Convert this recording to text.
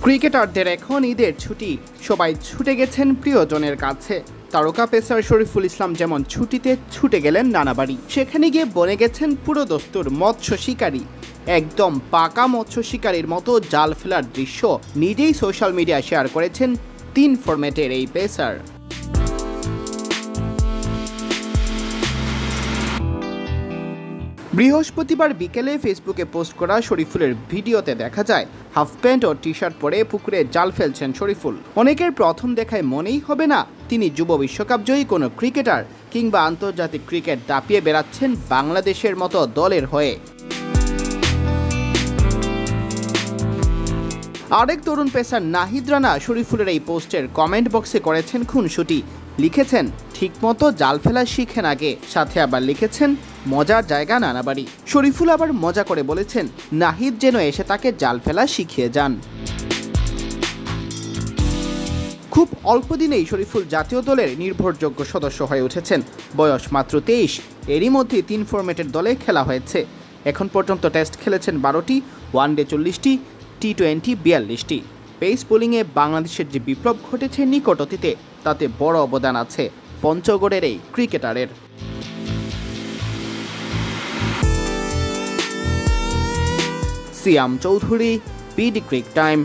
ক্রিকেটারদের এখন ঈদের ছুটি, সবাই ছুটে গেছেন প্রিয়জনের কাছে। তারকা পেসার শরীফুল ইসলাম যেমন ছুটিতে ছুটে গেলেন নানা বাড়ি, সেখানে গিয়ে বনে গেছেন পুরো দস্তুর মৎস্য শিকারী। একদম পাকা মৎস্য শিকারীর মতো জাল ফেলার দৃশ্য নিজেই সোশ্যাল মিডিয়ায় শেয়ার করেছেন 3 ফরম্যাটের এই পেসার। বৃহস্পতিবার বিকেলে ফেসবুকে পোস্ট করা শরীফুলের ভিডিওতে দেখা যায় হাফ প্যান্ট ও টি শার্ট পরে পুকুরে জাল ফেলছেন শরীফুল। অনেকের প্রথম দেখায় মনেই হবে না তিনি যুব বিশ্বকাপ জয়ী কোনো ক্রিকেটার কিংবা আন্তর্জাতিক ক্রিকেট দাপিয়ে বেড়াচ্ছেন বাংলাদেশের মতো দলের হয়ে। আরেক তরুণ পেসার নাহিদ রানা শরীফুলের এই পোস্টের কমেন্ট বক্সে করেছেন খুনসুটি, লিখেছেন ঠিকমতো জাল ফেলা শিখেন আগে, সাথে আবার লিখেছেন মজার জায়গা নানা বাড়ি। শরীফুল আবার মজা করে বলেছেন নাহিদ যেন এসে তাকে জাল ফেলা শিখিয়ে যান। খুব অল্প দিনেই শরীফুল জাতীয় দলের নির্ভরযোগ্য সদস্য হয়ে উঠেছেন। বয়স মাত্র 23, এরই মধ্যে 3 ফরম্যাটের দলে খেলা হয়েছে। এখন পর্যন্ত টেস্ট খেলেছেন 12টি, ওয়ানডে 40টি, টি-20 42টি। পেস বোলিংয়ে বাংলাদেশের যে বিপ্লব ঘটেছে নিকট অতীতে, তাতে বড় অবদান আছে পঞ্চগড়ের এই ক্রিকেটারের। সিয়াম চৌধুরী, বিডি ক্রিক টাইম।